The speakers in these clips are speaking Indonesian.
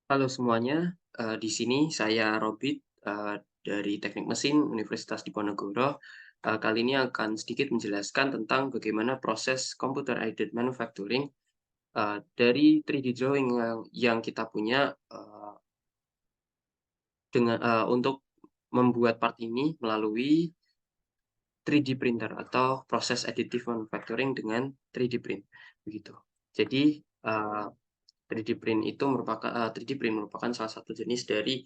Halo semuanya, di sini saya Robit, dari Teknik Mesin Universitas Diponegoro. Kali ini akan sedikit menjelaskan tentang bagaimana proses computer aided manufacturing, dari 3D drawing yang kita punya, untuk membuat part ini melalui 3D printer atau proses additive manufacturing dengan 3D print, begitu. Jadi, 3D print merupakan salah satu jenis dari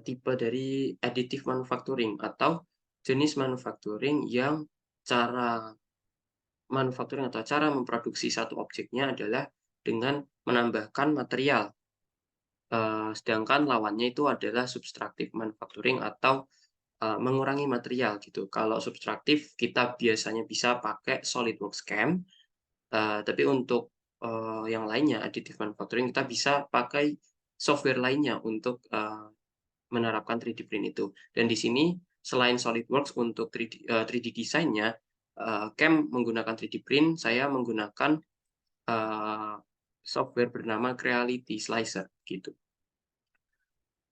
tipe dari additive manufacturing atau jenis manufacturing yang cara cara memproduksi satu objeknya adalah dengan menambahkan material, sedangkan lawannya itu adalah subtractive manufacturing atau, mengurangi material gitu. Kalau subtraktif kita biasanya bisa pakai SolidWorks CAM, tapi untuk, yang lainnya additive manufacturing kita bisa pakai software lainnya untuk, menerapkan 3D print itu. Dan di sini selain SolidWorks untuk 3D desainnya, CAM menggunakan 3D print, saya menggunakan, eee, software bernama Creality Slicer, gitu.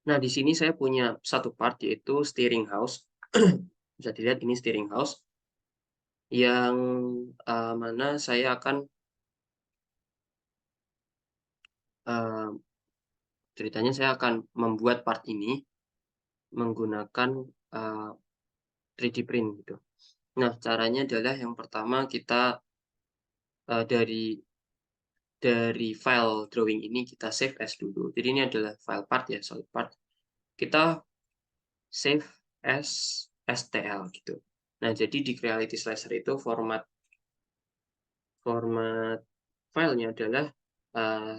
Nah, di sini saya punya satu part yaitu steering house. Bisa dilihat ini steering house yang, mana saya akan, eee, ceritanya saya akan membuat part ini menggunakan, 3D print gitu. Nah, caranya adalah yang pertama kita, dari file drawing ini kita save as dulu. Jadi ini adalah file part ya, solid part. Kita save as STL gitu. Nah, jadi di Creality Slicer itu format format filenya adalah,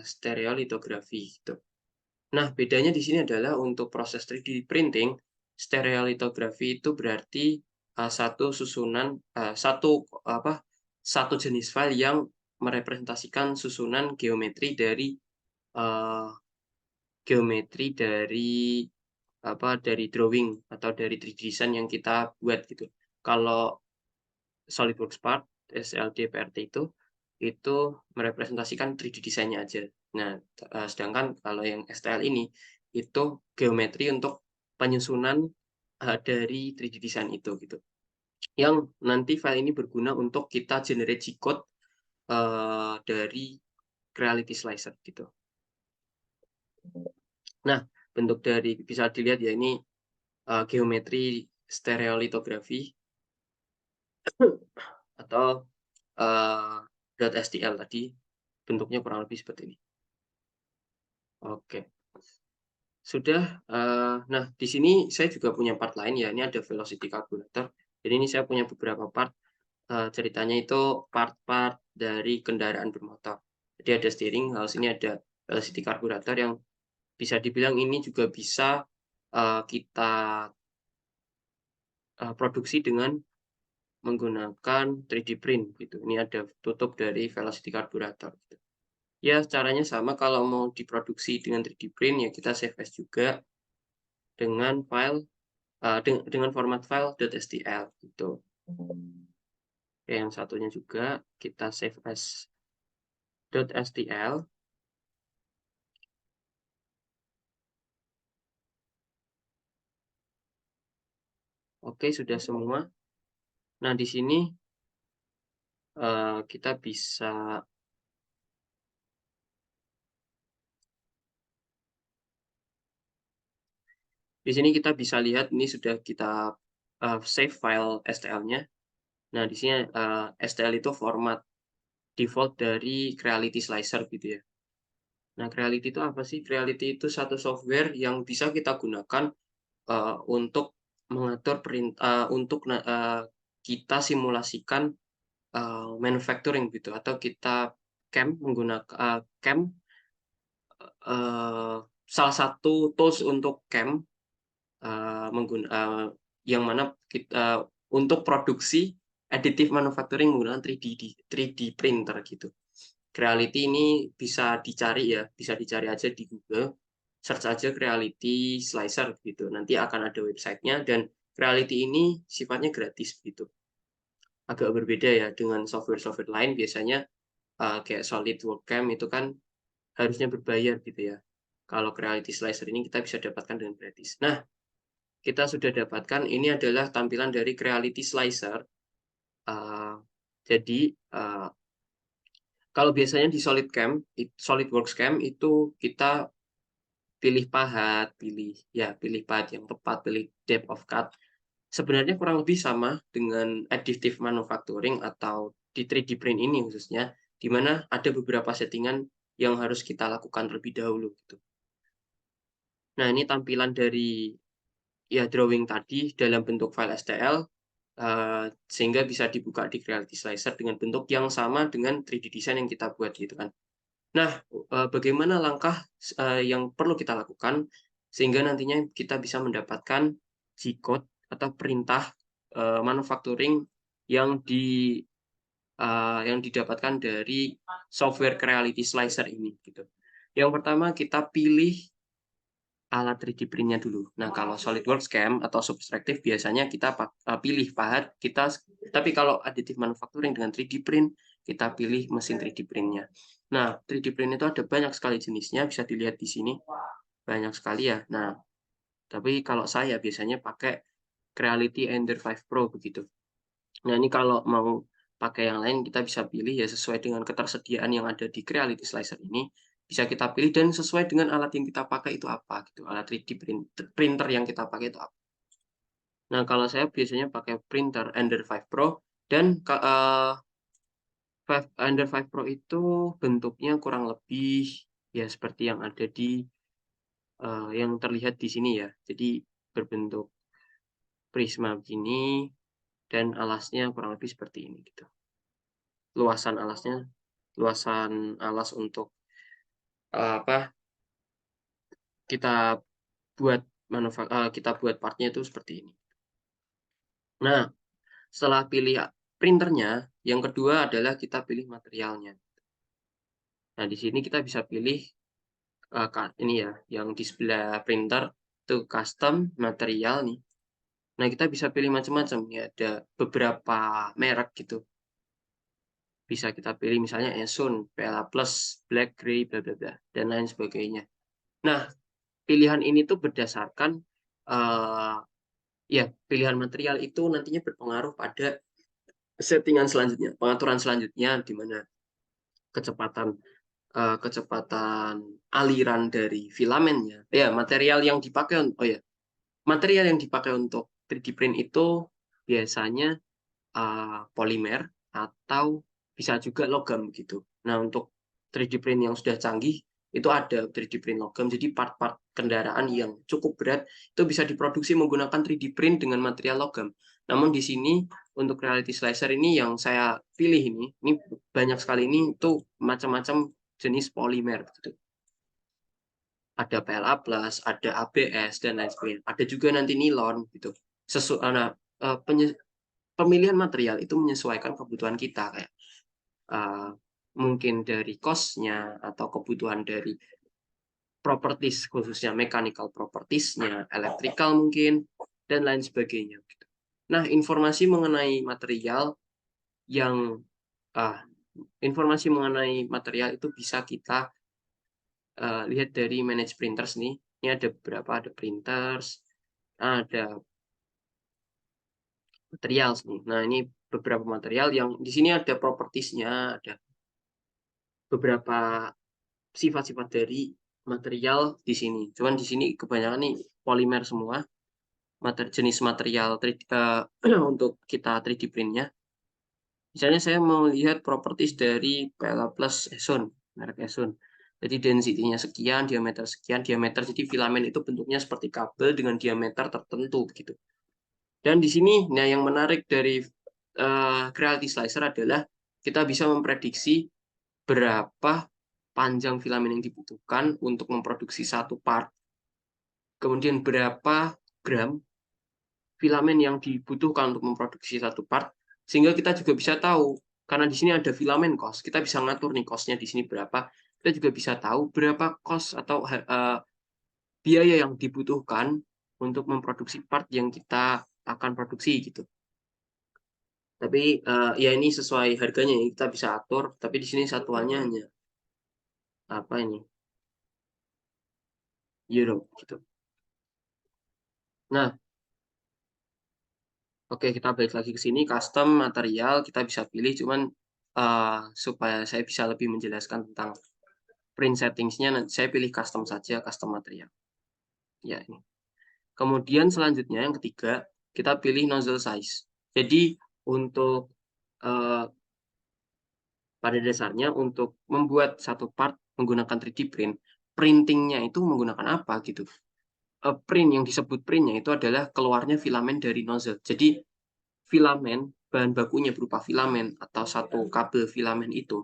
stereolithography gitu. Nah, bedanya di sini adalah untuk proses 3D printing, stereolithography itu berarti, satu susunan, satu jenis file yang merepresentasikan susunan eee, geometri dari drawing atau dari 3D design yang kita buat gitu. Kalau SolidWorks Part, SLDPRT itu merepresentasikan 3D design-nya aja. Nah, sedangkan kalau yang STL ini, itu geometri untuk penyusunan, dari 3D design itu, gitu. Yang nanti file ini berguna untuk kita generate G-code, dari Creality Slicer, gitu. Nah, bentuk dari bisa dilihat ya ini, geometri stereolithography atau, .stl tadi, bentuknya kurang lebih seperti ini. Oke, sudah, nah di sini saya juga punya part lain ya, ini ada velocity calculator. Jadi ini saya punya beberapa part, ceritanya itu part-part dari kendaraan bermotor. Jadi ada steering house, ini ada velocity calculator yang bisa dibilang ini juga bisa, kita, produksi dengan menggunakan 3D print gitu. Ini ada tutup dari velocity carburetor gitu. Ya caranya sama kalau mau diproduksi dengan 3D print ya kita save as juga dengan file, dengan format file .stl gitu. Oke, yang satunya juga kita save as .stl. Oke, sudah semua. Nah, di sini, kita bisa lihat ini sudah kita, save file STL-nya. Nah, di sini, STL itu format default dari Creality Slicer gitu ya. Nah, Creality itu apa sih? Creality itu satu software yang bisa kita gunakan, untuk mengatur untuk kita simulasikan, manufacturing gitu atau kita CAM, salah satu tools untuk CAM, eee, menggun eee, yang mana untuk produksi additive manufacturing menggunakan 3D printer gitu. Creality ini bisa dicari ya, bisa dicari aja di Google, search aja Creality Slicer gitu, nanti akan ada websitenya dan Creality ini sifatnya gratis gitu. Agak berbeda ya dengan software-software lain biasanya, kayak SolidWorks CAM itu kan harusnya berbayar gitu ya. Kalau Creality Slicer ini kita bisa dapatkan dengan gratis. Nah, kita sudah dapatkan ini adalah tampilan dari Creality Slicer. Jadi kalau biasanya di SolidWorks Cam itu kita pilih pahat, pilih pahat yang tepat, pilih depth of cut. Sebenarnya kurang lebih sama dengan additive manufacturing atau di 3D print ini khususnya, di mana ada beberapa settingan yang harus kita lakukan terlebih dahulu gitu. Nah, ini tampilan dari drawing tadi dalam bentuk file STL, sehingga bisa dibuka di Creality Slicer dengan bentuk yang sama dengan 3D design yang kita buat gitu kan. Nah, bagaimana langkah yang perlu kita lakukan sehingga nantinya kita bisa mendapatkan G-code atau perintah manufacturing yang didapatkan dari software Creality Slicer ini gitu. Yang pertama kita pilih alat 3D print-nya dulu. Nah, kalau SolidWorks Cam atau Subtractive biasanya kita pilih pahat, tapi kalau additive manufacturing dengan 3D print, kita pilih mesin 3D print-nya. Nah, 3D print itu ada banyak sekali jenisnya, bisa dilihat di sini. Banyak sekali ya. Nah, tapi kalau saya biasanya pakai Creality Ender 5 Pro begitu. Nah, ini kalau mau pakai yang lain kita bisa pilih ya sesuai dengan ketersediaan yang ada di Creality Slicer ini. Bisa kita pilih dan sesuai dengan alat yang kita pakai itu apa gitu. Alat 3D printer yang kita pakai itu apa. Nah, kalau saya biasanya pakai printer Ender 5 Pro dan Ender 5 Pro itu bentuknya kurang lebih ya seperti yang ada di yang terlihat di sini ya. Jadi berbentuk prisma begini dan alasnya kurang lebih seperti ini gitu. Luasan alas untuk apa kita kita buat partnya itu seperti ini. Nah, setelah pilih printernya, yang kedua adalah kita pilih materialnya. Nah, di sini kita bisa pilih ini ya, yang di sebelah printer itu custom material nih. Nah, kita bisa pilih macam-macam ya, ada beberapa merek gitu. Bisa kita pilih misalnya Esun, PLA Plus, Black, Gray, bla bla bla, dan lain sebagainya. Nah, pilihan ini tuh berdasarkan ya pilihan material itu nantinya berpengaruh pada settingan selanjutnya, pengaturan selanjutnya di mana kecepatan kecepatan aliran dari filamennya. Ya, material yang dipakai untuk 3D print itu biasanya polimer atau bisa juga logam gitu. Nah, untuk 3D print yang sudah canggih itu ada 3D print logam. Jadi part-part kendaraan yang cukup berat itu bisa diproduksi menggunakan 3D print dengan material logam. Namun di sini untuk Reality Slicer ini yang saya pilih ini banyak sekali ini itu macam-macam jenis polimer gitu. Ada PLA plus, ada ABS dan lain sebagainya. Ada juga nanti nilon gitu. Pemilihan material itu menyesuaikan kebutuhan kita kayak mungkin dari cost-nya atau kebutuhan dari properties khususnya mechanical properties-nya, electrical mungkin dan lain sebagainya gitu. Nah, yang uh, informasi mengenai material itu bisa kita lihat dari manage printers nih. Ini ada beberapa, ada printers, ada material nih. Nah, ini beberapa material yang di sini ada propertiesnya, ada beberapa sifat-sifat dari material di sini. Cuman di sini kebanyakan nih polimer semua, jenis material untuk kita 3D print-nya. Misalnya saya mau lihat properties dari PLA Plus Eson, merek Eson. Jadi density-nya sekian, diameter jadi filamen itu bentuknya seperti kabel dengan diameter tertentu gitu. Dan di sini, nah yang menarik dari Creality Slicer adalah kita bisa memprediksi berapa panjang filamen yang dibutuhkan untuk memproduksi satu part, kemudian berapa gram filamen yang dibutuhkan untuk memproduksi satu part, sehingga kita juga bisa tahu, karena di sini ada filamen cost, kita bisa ngatur nih cost-nya di sini berapa, kita juga bisa tahu berapa cost atau biaya yang dibutuhkan untuk memproduksi part yang kita akan produksi gitu. Tapi ya ini sesuai harganya ya, kita bisa atur, tapi di sini satuannya hanya apa ini? Europe gitu. Nah, oke, kita balik lagi ke sini, custom material kita bisa pilih, cuman supaya saya bisa lebih menjelaskan tentang print settings-nya, saya pilih custom saja, custom material. Ya, ini. Kemudian selanjutnya yang ketiga, kita pilih nozzle size. Jadi untuk pada dasarnya untuk membuat satu part menggunakan 3D print, printing-nya itu menggunakan apa gitu. Print yang disebut print-nya itu adalah keluarnya filamen dari nozzle. Jadi filamen, bahan bakunya berupa filamen atau satu kabel filamen itu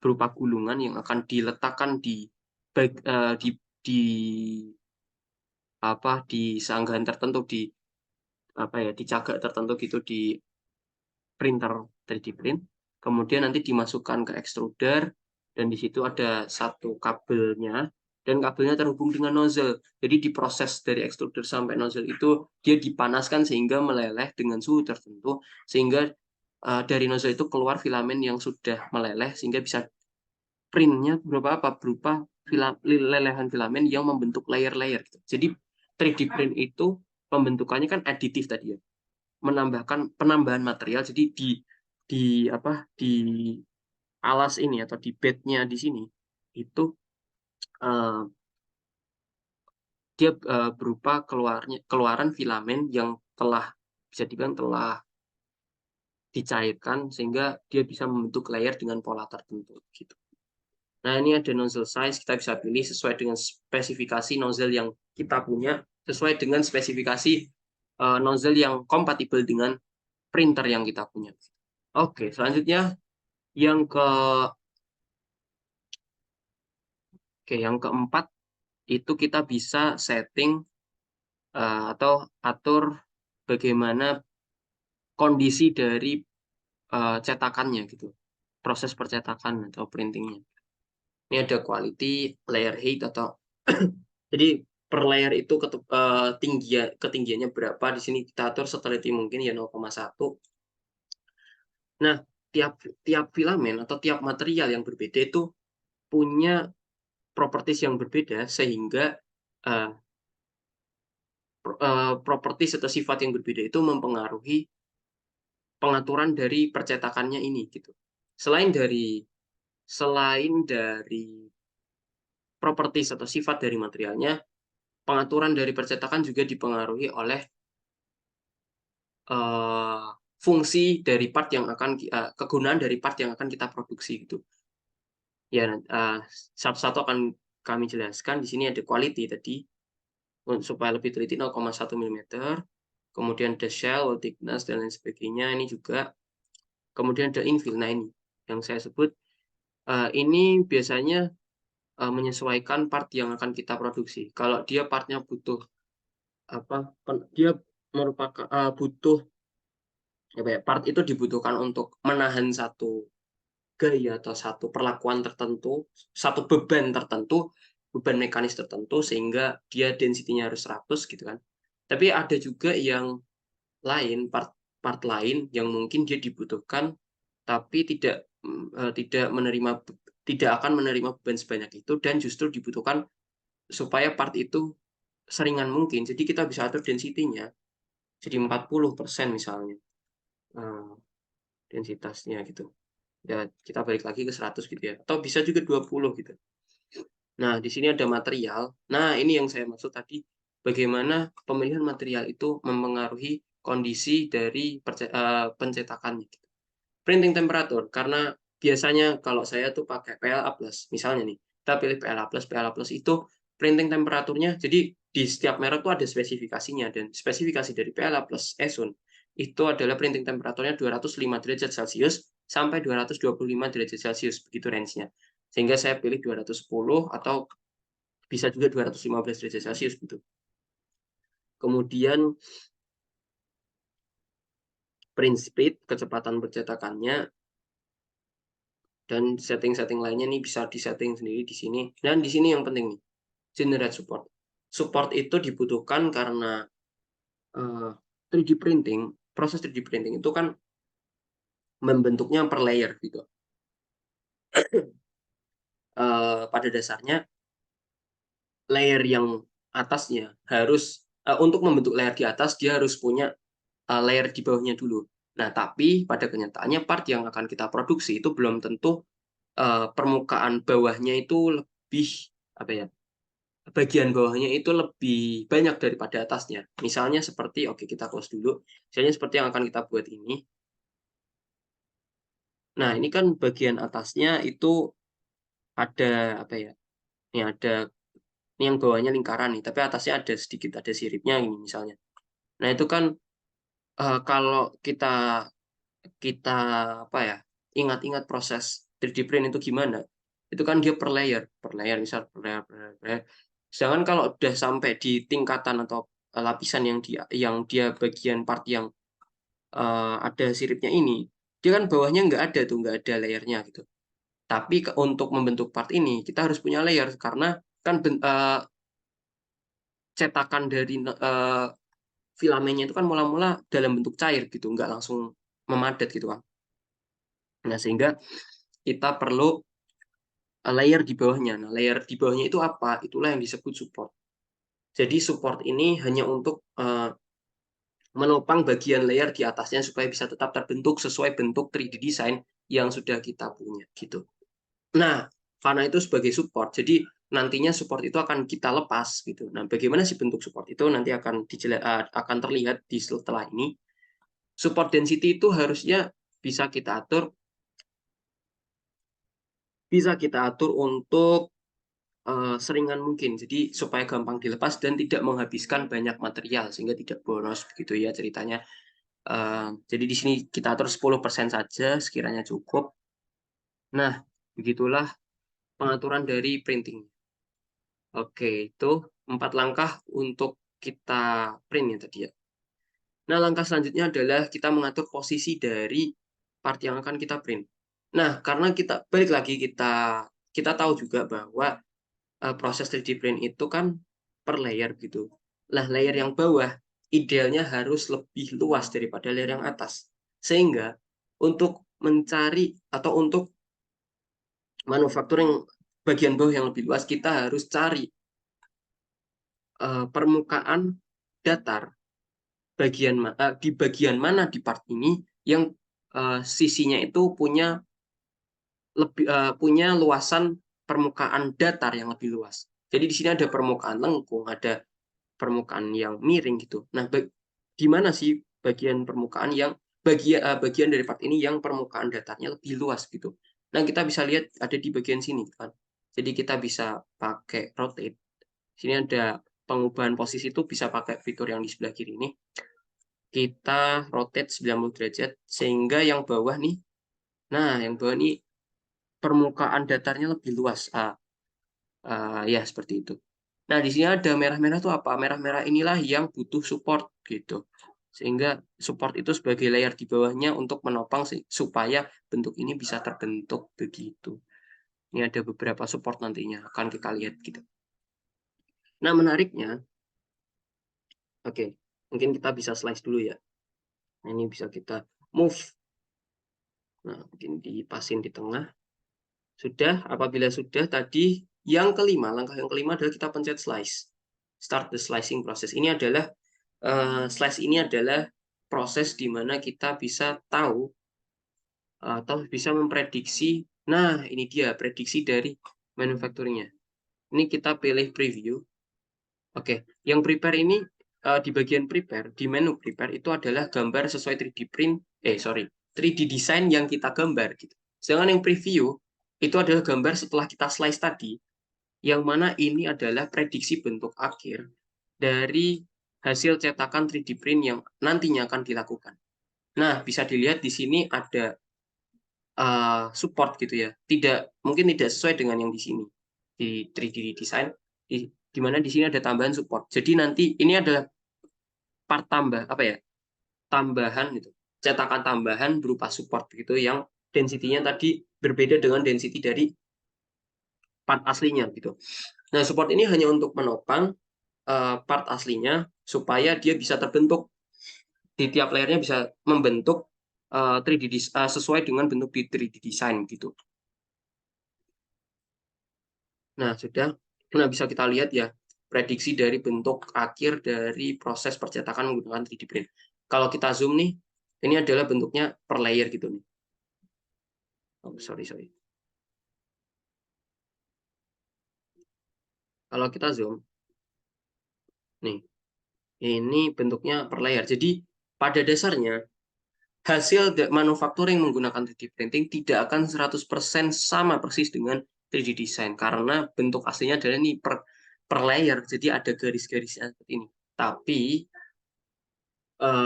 berupa gulungan yang akan diletakkan di di sanggahan tertentu, di cagak tertentu gitu, di printer 3D print, kemudian nanti dimasukkan ke extruder, dan di situ ada satu kabelnya, dan kabelnya terhubung dengan nozzle. Jadi diproses dari extruder sampai nozzle itu dia dipanaskan sehingga meleleh dengan suhu tertentu, sehingga dari nozzle itu keluar filamen yang sudah meleleh, sehingga bisa printnya berupa lelehan filamen yang membentuk layer-layer gitu. Jadi 3D print itu pembentukannya kan aditif tadi ya, menambahkan penambahan material. Jadi di alas ini atau di bednya di sini itu uh, dia berupa keluaran filamen yang telah bisa dibilang telah dicairkan sehingga dia bisa membentuk layer dengan pola tertentu gitu. Nah, ini ada nozzle size, kita bisa pilih sesuai dengan spesifikasi nozzle yang kita punya, sesuai dengan spesifikasi nozzle yang kompatibel dengan printer yang kita punya. Oke, selanjutnya yang ke yang keempat itu kita bisa setting atau atur bagaimana kondisi dari cetakannya gitu, proses percetakan atau printingnya. Ini ada quality, layer height atau jadi per layer itu ketinggiannya berapa, di sini kita atur seteliti mungkin ya 0,1. Nah, tiap filamen atau tiap material yang berbeda itu punya properties yang berbeda, sehingga properties atau sifat yang berbeda itu mempengaruhi pengaturan dari percetakannya ini gitu. Selain dari properties atau sifat dari materialnya, pengaturan dari percetakan juga dipengaruhi oleh fungsi dari part yang akan kegunaan dari part yang akan kita produksi gitu. Ya, satu-satu akan kami jelaskan. Di sini ada quality tadi, supaya lebih teliti 0,1 mm. Kemudian ada shell, wall thickness, dan lain sebagainya. Ini juga. Kemudian ada infill. Nah, ini yang saya sebut. Ini biasanya menyesuaikan part yang akan kita produksi. Kalau dia partnya butuh dia merupakan butuh part itu dibutuhkan untuk menahan satu gaya atau satu perlakuan tertentu, satu beban tertentu, beban mekanis tertentu, sehingga dia density-nya harus 100 gitu kan. Tapi ada juga yang lain, part lain yang mungkin dia dibutuhkan tapi tidak akan menerima beban sebanyak itu, dan justru dibutuhkan supaya part itu seringan mungkin. Jadi kita bisa atur density-nya jadi 40% misalnya, densitasnya gitu. Ya, kita balik lagi ke 100 gitu ya. Atau bisa juga 20 gitu. Nah, di sini ada material. Nah, ini yang saya maksud tadi, bagaimana pemilihan material itu mempengaruhi kondisi dari pencetakannya. Printing temperature, karena biasanya kalau saya tuh pakai PLA+, misalnya nih, kita pilih PLA+, itu printing temperaturnya, jadi di setiap merek tuh ada spesifikasinya, dan spesifikasi dari PLA+ Esun itu adalah printing temperaturnya 205 derajat Celcius sampai 225 derajat Celcius, begitu range-nya. Sehingga saya pilih 210 atau bisa juga 215 derajat Celcius gitu. Kemudian print speed, kecepatan percetakannya, dan setting-setting lainnya nih bisa disetting sendiri di sini. Dan di sini yang penting nih, generate support. Support itu dibutuhkan karena 3D printing, proses 3D printing itu kan membentuknya per layer gitu. Pada dasarnya layer yang atasnya harus untuk membentuk layer di atas dia harus punya layer di bawahnya dulu. Nah, tapi pada kenyataannya part yang akan kita produksi itu belum tentu permukaan bawahnya itu lebih apa ya? Bagian bawahnya itu lebih banyak daripada atasnya. Misalnya seperti oke kita close dulu. Misalnya seperti yang akan kita buat ini. Nah, ini kan bagian atasnya itu ada apa ya? Ini ada ini yang bawahnya lingkaran nih, tapi atasnya ada sedikit ada siripnya ini misalnya. Nah, itu kan kalau kita kita apa ya? Ingat-ingat proses 3D print itu gimana? Itu kan dia per layer misal per layer. Sedangkan kalau udah sampai di tingkatan atau lapisan yang dia bagian part yang ada siripnya ini, dia kan bawahnya nggak ada tuh, nggak ada layernya gitu. Tapi untuk membentuk part ini kita harus punya layer karena kan cetakan dari filamennya itu kan mula-mula dalam bentuk cair gitu, nggak langsung memadat gitu kan. Nah sehingga kita perlu layer di bawahnya. Nah layer di bawahnya itu apa? Itulah yang disebut support. Jadi support ini hanya untuk menopang bagian layer di atasnya supaya bisa tetap terbentuk sesuai bentuk 3D design yang sudah kita punya gitu. Nah, karena itu sebagai support, jadi nantinya support itu akan kita lepas gitu. Nah, bagaimana sih bentuk support itu nanti akan terlihat di setelah ini. Support density itu harusnya bisa kita atur untuk seringan mungkin. Jadi supaya gampang dilepas dan tidak menghabiskan banyak material sehingga tidak boros begitu ya ceritanya. Jadi di sini kita atur 10% saja sekiranya cukup. Nah, begitulah pengaturan dari printing. Oke, itu 4 langkah untuk kita print ya tadi ya. Nah, langkah selanjutnya adalah kita mengatur posisi dari part yang akan kita print. Nah, karena kita balik lagi kita tahu juga bahwa proses 3D print itu kan per layer gitu. Lah, layer yang bawah idealnya harus lebih luas daripada layer yang atas. Sehingga untuk mencari atau untuk manufacturing bagian bawah yang lebih luas, kita harus cari permukaan datar di bagian mana di part ini yang sisinya itu punya luasan permukaan datar yang lebih luas. Jadi di sini ada permukaan lengkung, ada permukaan yang miring gitu. Nah, di mana sih bagian permukaan yang bagian dari part ini yang permukaan datarnya lebih luas gitu. Nah, kita bisa lihat ada di bagian sini kan. Jadi kita bisa pakai rotate. Sini ada pengubahan posisi itu bisa pakai fitur yang di sebelah kiri ini. Kita rotate 90 derajat sehingga yang bawah nih, nah yang bawah nih permukaan datarnya lebih luas. Ya seperti itu. Nah, di sini ada merah-merah tuh apa? Merah-merah inilah yang butuh support gitu. Sehingga support itu sebagai layer di bawahnya untuk menopang supaya bentuk ini bisa terbentuk begitu. Ini ada beberapa support nantinya akan kita lihat gitu. Nah, menariknya, oke, mungkin kita bisa slice dulu ya. Nah, ini bisa kita move. Nah, mungkin dipasin di tengah. Sudah, apabila sudah tadi langkah yang kelima adalah kita pencet slice. Start the slicing process. Slice ini adalah proses di mana kita bisa tahu atau bisa memprediksi. Nah, ini dia prediksi dari manufacturing-nya. Ini kita pilih preview. Oke, yang prepare ini di bagian prepare, di menu prepare itu adalah gambar sesuai 3D print, 3D design yang kita gambar gitu. Sedangkan yang preview itu adalah gambar setelah kita slice tadi, yang mana ini adalah prediksi bentuk akhir dari hasil cetakan 3D print yang nantinya akan dilakukan. Nah, bisa dilihat di sini ada support gitu ya. Mungkin tidak sesuai dengan yang di sini di 3D design, di mana di sini ada tambahan support. Jadi nanti ini adalah part tambahan gitu, cetakan tambahan berupa support gitu yang density-nya tadi berbeda dengan density dari part aslinya gitu. Nah, support ini hanya untuk menopang part aslinya supaya dia bisa terbentuk di tiap layernya, bisa membentuk 3D sesuai dengan bentuk di 3D design gitu. Nah, sudah. Nah, bisa kita lihat ya. prediksi dari bentuk akhir dari proses percetakan menggunakan 3D print. Kalau kita zoom nih, ini adalah bentuknya per layer gitu nih. Oh, sorry. Kalau kita zoom, nih, ini bentuknya per layer. Jadi pada dasarnya hasil manufacturing menggunakan 3D printing tidak akan 100% sama persis dengan 3D design karena bentuk aslinya adalah ini per layer, jadi ada garis-garisnya seperti ini. Tapi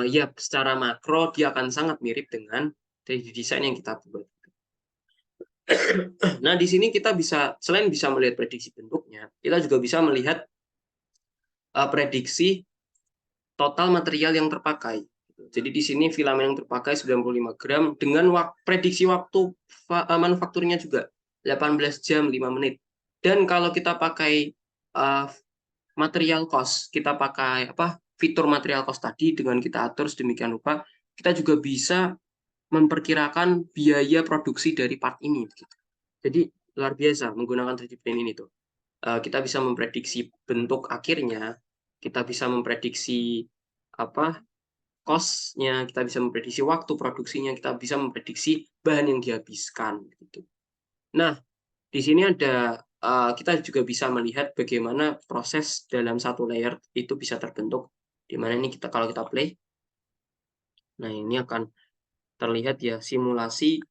ya secara makro dia akan sangat mirip dengan 3D design yang kita buat. Nah, di sini kita bisa selain bisa melihat prediksi bentuknya, kita juga bisa melihat prediksi total material yang terpakai. Jadi di sini filamen yang terpakai 95 gram dengan prediksi waktu manufakturnya juga 18 jam 5 menit. Dan kalau kita pakai material cost, kita pakai fitur material cost tadi dengan kita atur sedemikian rupa, kita juga bisa memperkirakan biaya produksi dari part ini. Jadi luar biasa menggunakan 3D print ini tuh. Kita bisa memprediksi bentuk akhirnya, kita bisa memprediksi cost-nya, kita bisa memprediksi waktu produksinya, kita bisa memprediksi bahan yang dihabiskan gitu. Nah, di sini ada kita juga bisa melihat bagaimana proses dalam satu layer itu bisa terbentuk. Di mana ini kalau kita play, nah ini akan terlihat ya simulasi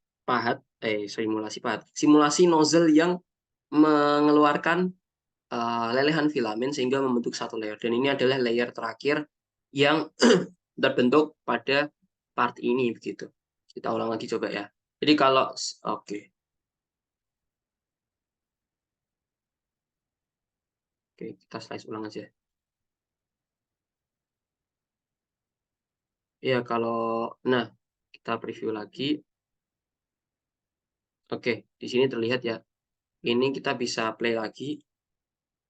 nozzle yang mengeluarkan lelehan filamen sehingga membentuk satu layer. Dan ini adalah layer terakhir yang terbentuk pada part ini begitu. Kita ulang lagi coba ya. Jadi kalau oke, kita slice ulang aja. Ya nah kita preview lagi. Oke, di sini terlihat ya. Ini kita bisa play lagi.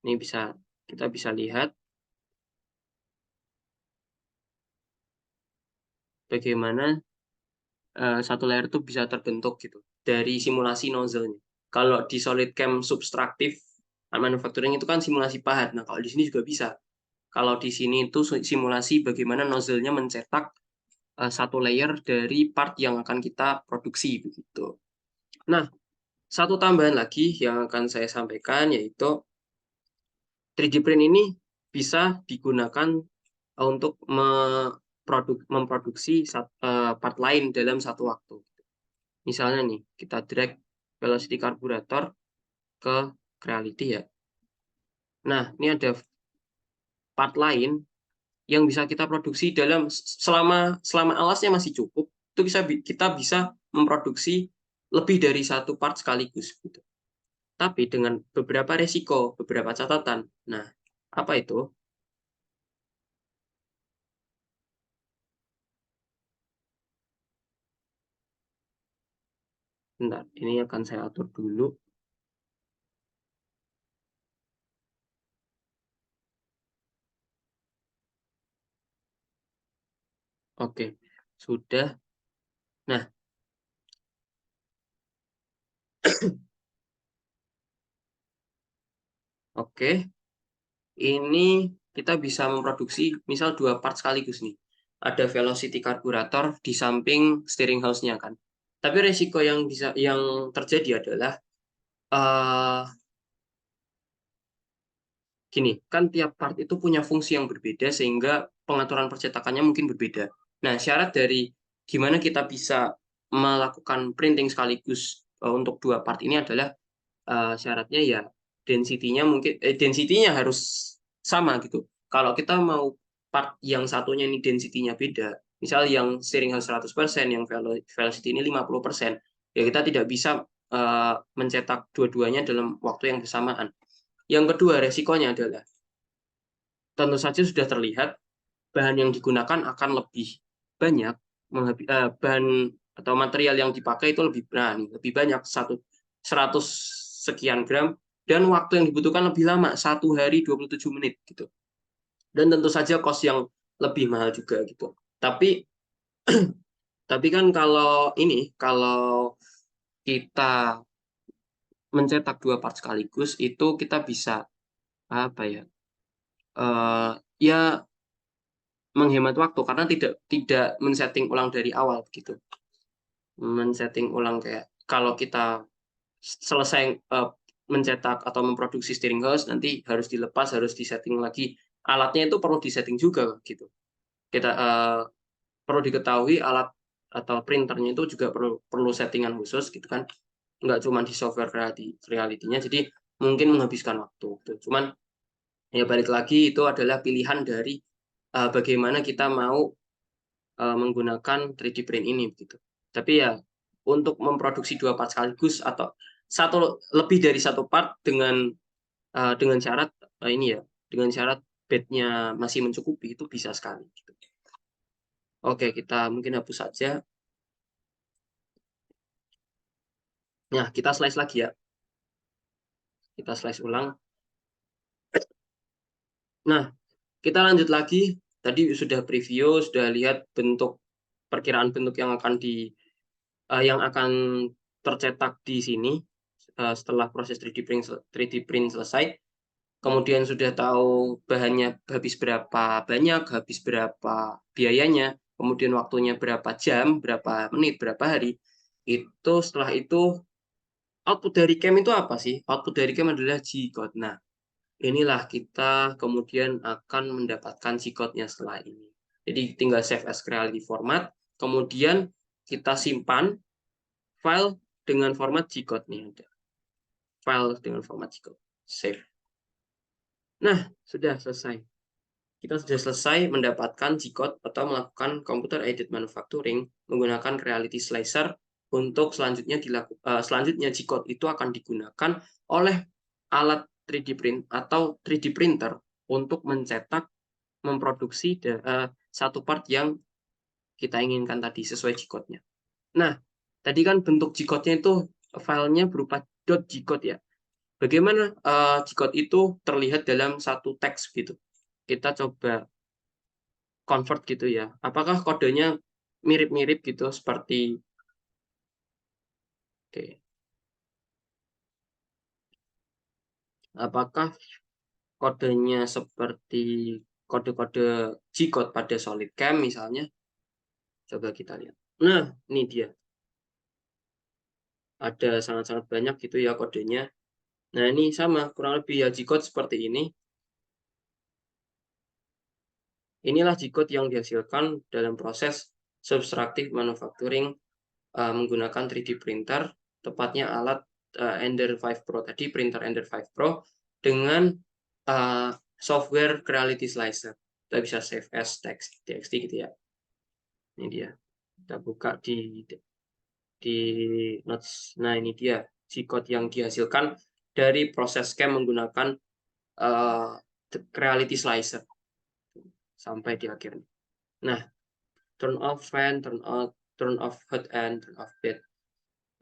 Ini kita bisa lihat bagaimana satu layer itu bisa terbentuk gitu dari simulasi nozzle-nya. Kalau di SolidCam subtraktif manufacturing itu kan simulasi pahat. Nah, kalau di sini juga bisa. Kalau di sini itu simulasi bagaimana nozzle-nya mencetak satu layer dari part yang akan kita produksi begitu. Nah, satu tambahan lagi yang akan saya sampaikan yaitu 3D print ini bisa digunakan untuk memproduksi part lain dalam satu waktu. Misalnya nih, kita drag velocity karburator ke Creality ya. Nah, ini ada part lain yang bisa kita produksi selama alasnya masih cukup, itu kita bisa memproduksi lebih dari satu part sekaligus gitu. Tapi dengan beberapa resiko, beberapa catatan. Nah, apa itu? Bentar, ini akan saya atur dulu. Oke, sudah. Nah, oke. Ini kita bisa memproduksi misal 2 part sekaligus nih. Ada velocity karburator di samping steering house-nya kan. Tapi resiko yang terjadi adalah uh, gini, kan tiap part itu punya fungsi yang berbeda sehingga pengaturan percetakannya mungkin berbeda. Nah, syarat dari gimana kita bisa melakukan printing sekaligus untuk 2 part ini adalah syaratnya ya density-nya harus sama gitu. Kalau kita mau part yang satunya ini density-nya beda, misal yang steering house 100%, yang velocity ini 50%, ya kita tidak bisa mencetak dua-duanya dalam waktu yang bersamaan. Yang kedua, resikonya adalah tentu saja sudah terlihat bahan yang digunakan akan lebih banyak, bahan atau material yang dipakai itu lebih banyak, 100 sekian gram, dan waktu yang dibutuhkan lebih lama, 1 hari 27 menit gitu. Dan tentu saja cost yang lebih mahal juga gitu. Tapi kan kalau kita mencetak 2 part sekaligus itu kita bisa apa ya? ya menghemat waktu karena tidak men-setting ulang dari awal gitu. Men-setting ulang kayak kalau kita selesai mencetak atau memproduksi steering house, nanti harus dilepas, harus disetting lagi. Alatnya itu perlu disetting juga gitu. Kita perlu diketahui alat atau printernya itu juga perlu settingan khusus gitu kan. Nggak cuma di software reality-nya, jadi mungkin menghabiskan waktu gitu. Cuman ya balik lagi itu adalah pilihan dari bagaimana kita mau menggunakan 3D print ini gitu. Tapi ya untuk memproduksi 2 part sekaligus atau lebih dari 1 part dengan syarat ini ya, dengan syarat bednya masih mencukupi itu bisa sekali gitu. Oke, kita mungkin hapus saja. Nah, kita slice lagi ya. Kita slice ulang. Nah, kita lanjut lagi. Tadi sudah preview, sudah lihat perkiraan bentuk yang akan tercetak di sini setelah proses 3D print selesai. Kemudian sudah tahu bahannya habis berapa banyak, habis berapa biayanya, kemudian waktunya berapa jam, berapa menit, berapa hari. Setelah itu output dari CAM itu apa sih? Output dari CAM adalah G-code. Nah, inilah kita kemudian akan mendapatkan G-code-nya setelah ini. Jadi tinggal save as Creality format, kemudian kita simpan file dengan format G-code nih. File dengan format G-code. Save. Nah, sudah selesai. Kita sudah selesai mendapatkan G-code atau melakukan computer aided manufacturing menggunakan Creality Slicer. Untuk selanjutnya G-code itu akan digunakan oleh alat 3D print atau 3D printer untuk mencetak, memproduksi satu part yang kita inginkan tadi sesuai G-code-nya. Nah, tadi kan bentuk G-code-nya itu filenya berupa .G-code ya. Bagaimana G-code itu terlihat dalam satu teks gitu. Kita coba convert gitu ya. Apakah kodenya mirip-mirip gitu seperti oke. Apakah kodenya seperti kode-kode G-code pada SolidCam misalnya? Coba kita lihat. Nah, ini dia. Ada sangat-sangat banyak gitu ya kodenya. Nah, ini sama, kurang lebih ya G-code seperti ini. Inilah G-code yang dihasilkan dalam proses subtractive manufacturing menggunakan 3D printer, tepatnya alat Ender 5 Pro tadi, printer Ender 5 Pro, dengan software Creality Slicer. Kita bisa save as txt gitu ya. Ini dia. Kita buka di notes. Nah, ini dia G-code yang dihasilkan dari proses CAM menggunakan Creality Slicer sampai di akhirnya. Nah, turn off fan, turn off hot end, turn off bed,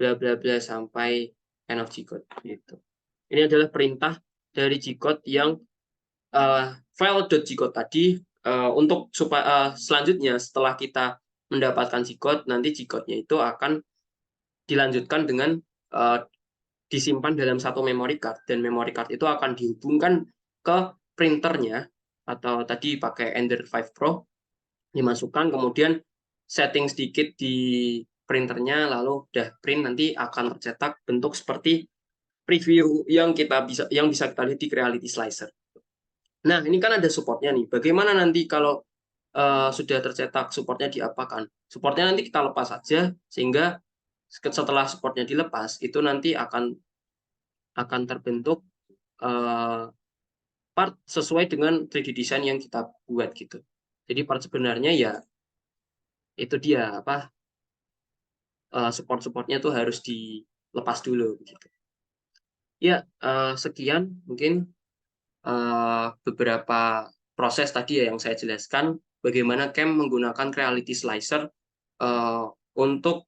bla bla bla sampai end of G-code gitu. Ini adalah perintah dari G-code yang file.G-code tadi untuk supaya selanjutnya setelah kita mendapatkan G-code, nanti G-code-nya itu akan dilanjutkan dengan disimpan dalam satu memory card, dan memory card itu akan dihubungkan ke printernya atau tadi pakai Ender 5 Pro, dimasukkan kemudian setting sedikit di printernya, lalu udah print, nanti akan tercetak bentuk seperti preview yang bisa kita lihat di Creality Slicer. Nah, ini kan ada supportnya nih. Bagaimana nanti kalau sudah tercetak supportnya diapakan? Supportnya nanti kita lepas saja, sehingga setelah supportnya dilepas itu nanti akan terbentuk part sesuai dengan 3D design yang kita buat gitu. Jadi part sebenarnya ya itu dia apa support-supportnya tuh harus dilepas dulu gitu. Ya, sekian mungkin beberapa proses tadi ya yang saya jelaskan bagaimana CAM menggunakan Creality Slicer untuk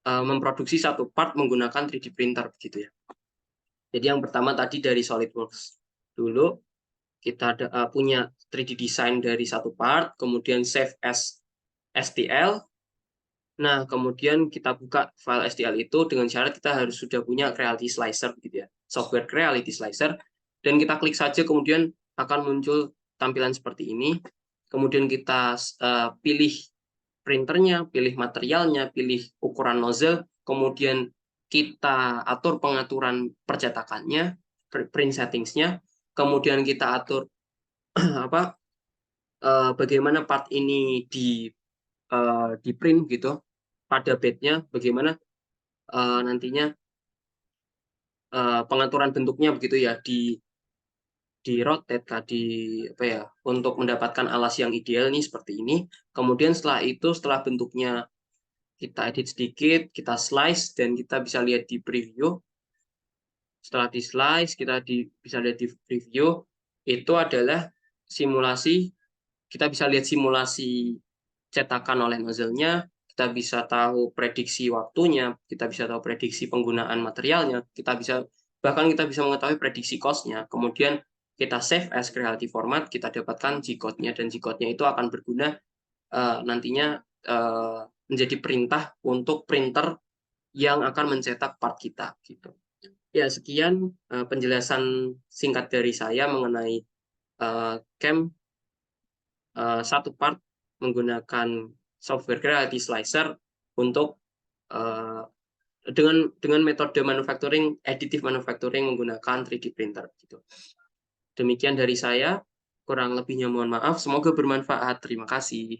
memproduksi satu part menggunakan 3D printer begitu ya. Jadi yang pertama tadi dari SolidWorks dulu kita punya 3D design dari satu part, kemudian save as STL. Nah, kemudian kita buka file STL itu dengan syarat kita sudah punya Creality Slicer gitu ya, software Creality Slicer, dan kita klik saja kemudian akan muncul tampilan seperti ini. Kemudian kita pilih printernya, pilih materialnya, pilih ukuran nozzle, kemudian kita atur pengaturan percetakannya, print settingsnya, kemudian kita atur apa bagaimana part ini di print gitu pada bednya, bagaimana nantinya pengaturan bentuknya begitu ya di rotate tadi apa ya untuk mendapatkan alas yang ideal nih seperti ini. Kemudian setelah bentuknya kita edit sedikit, kita slice dan kita bisa lihat di preview. Setelah di slice bisa lihat di preview itu adalah simulasi. Kita bisa lihat simulasi cetakan oleh nozzle-nya, kita bisa tahu prediksi waktunya, kita bisa tahu prediksi penggunaan materialnya, bahkan kita bisa mengetahui prediksi cost-nya. Kemudian kita save as creative format, kita dapatkan G-code-nya, dan G-code-nya itu akan berguna nantinya menjadi perintah untuk printer yang akan mencetak part kita gitu. Ya, sekian penjelasan singkat dari saya mengenai CAM satu part menggunakan software Creality Slicer untuk uh, dengan metode manufacturing, additive manufacturing menggunakan 3D printer gitu. Demikian dari saya, kurang lebihnya mohon maaf, semoga bermanfaat. Terima kasih.